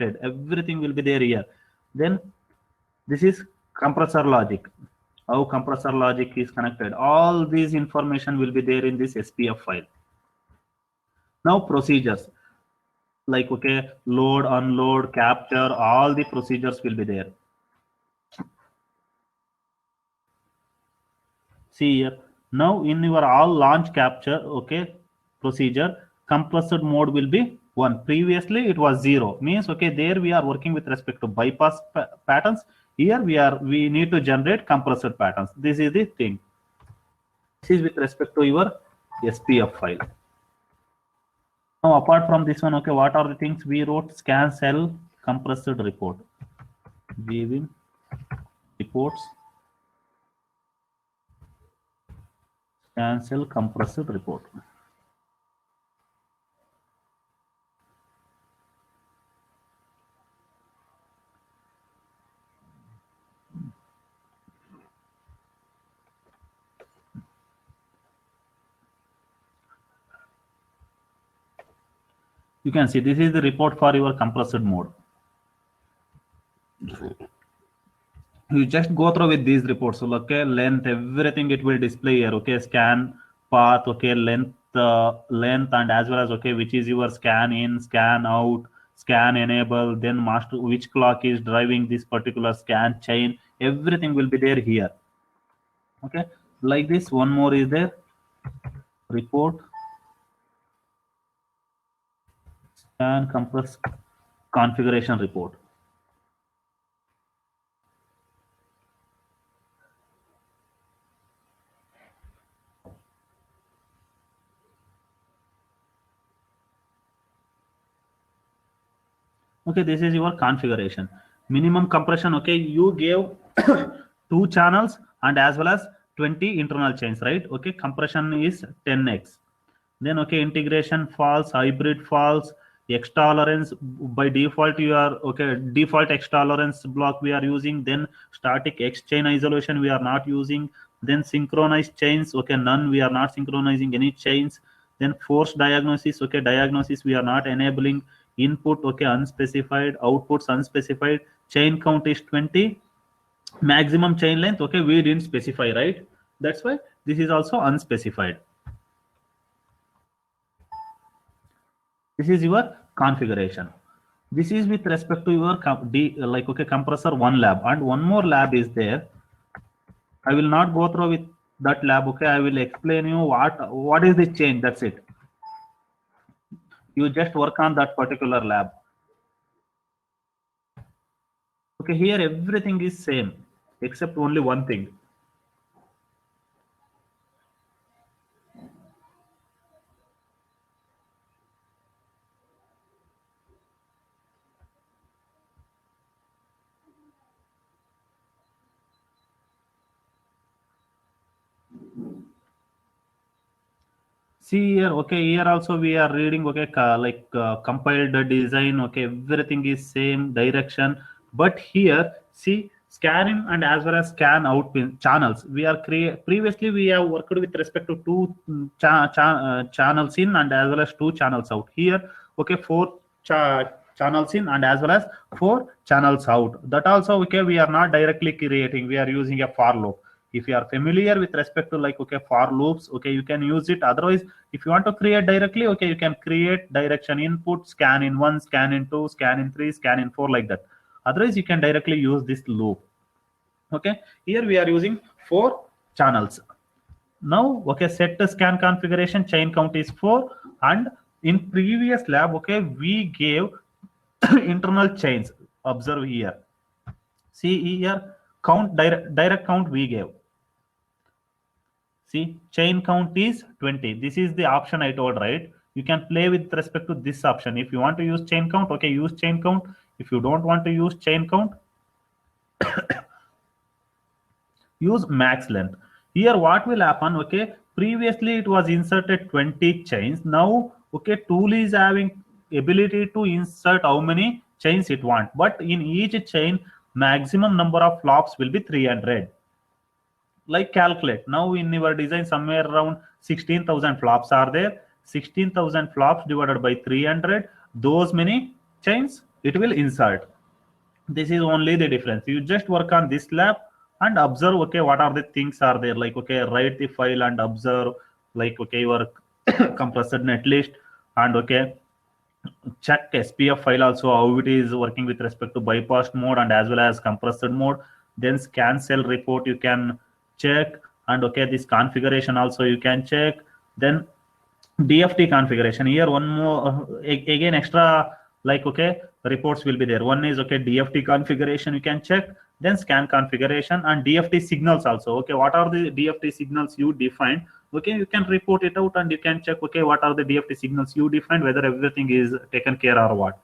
everything will be there here. Then this is compressor logic, how compressor logic is connected. All these information will be there in this SPF file. Now procedures, like okay, load, unload, capture, all the procedures will be there. See here, now in your all launch capture, okay, procedure, compressed mode will be 1. Previously it was 0, means okay, there we are working with respect to bypass patterns. Here we need to generate compressed patterns. This is the thing. This is with respect to your SPF file. Now apart from this one, okay, what are the things we wrote? Scan cell compressed report, viewing reports, scan cell compressed report. You can see this is the report for your compressed mode. You just go through with these reports. So okay, length, everything it will display here. Okay, scan path, okay, length, length, and as well as okay, which is your scan in, scan out, scan enable, then master, which clock is driving this particular scan chain. Everything will be there here. Okay, like this. One more is there. Report, scan compress configuration report. Okay, this is your configuration. Minimum compression, okay, you gave 2 channels and as well as 20 internal chains, right? Okay, compression is 10x. Then okay, integration false, hybrid false, X tolerance by default you are okay, default X tolerance block we are using. Then static X chain isolation we are not using. Then synchronized chains, okay, none, we are not synchronizing any chains. Then force diagnosis, okay, diagnosis we are not enabling. Input, okay, unspecified. Outputs unspecified. Chain count is 20. Maximum chain length, okay, we didn't specify, right? That's why this is also unspecified. This is your configuration. This is with respect to your like okay, compressor 1 lab, and one more lab is there. I will not go through with that lab. Okay, I will explain you what is the change. That's it. You just work on that particular lab. Okay, here everything is same except only one thing. See here, okay, here also we are reading, okay, compiled design, okay, everything is same direction, but here see scan in and as well as scan out pin channels. We are previously we have worked with respect to 2 channels in and as well as 2 channels out. Here, okay, 4 channels in and as well as 4 channels out. That also, okay, we are not directly creating, we are using a for loop. If you are familiar with respect to like okay, for loops, okay, you can use it. Otherwise, if you want to create directly, okay, you can create direction input, scan in 1, scan in 2, scan in 3, scan in 4, like that. Otherwise, you can directly use this loop. Okay, here we are using 4 channels. Now, okay, set the scan configuration, chain count is 4, and in previous lab, okay, we gave internal chains. Observe here. See here, count, direct count we gave. See, chain count is 20. This is the option I told, right? You can play with respect to this option. If you want to use chain count, okay, use chain count. If you don't want to use chain count, use max length. Here, what will happen? Okay, previously it was inserted 20 chains. Now, okay, tool is having ability to insert how many chains it want. But in each chain, maximum number of flops will be 300. Like calculate now in your design somewhere around 16,000 flops are there. 16,000 flops divided by 300, those many chains it will insert. This is only the difference. You just work on this lab and observe, okay, what are the things are there, like, okay, write the file and observe, like, okay, your compressed net list, and okay, check SPF file also how it is working with respect to bypassed mode and as well as compressed mode. Then scan cell report you can check, and okay, this configuration also you can check. Then DFT configuration, here one more again extra, like, okay, reports will be there. One is, okay, DFT configuration you can check, then scan configuration and DFT signals also. Okay, what are the DFT signals you defined? Okay, you can report it out and you can check, okay, what are the DFT signals you defined, whether everything is taken care or what.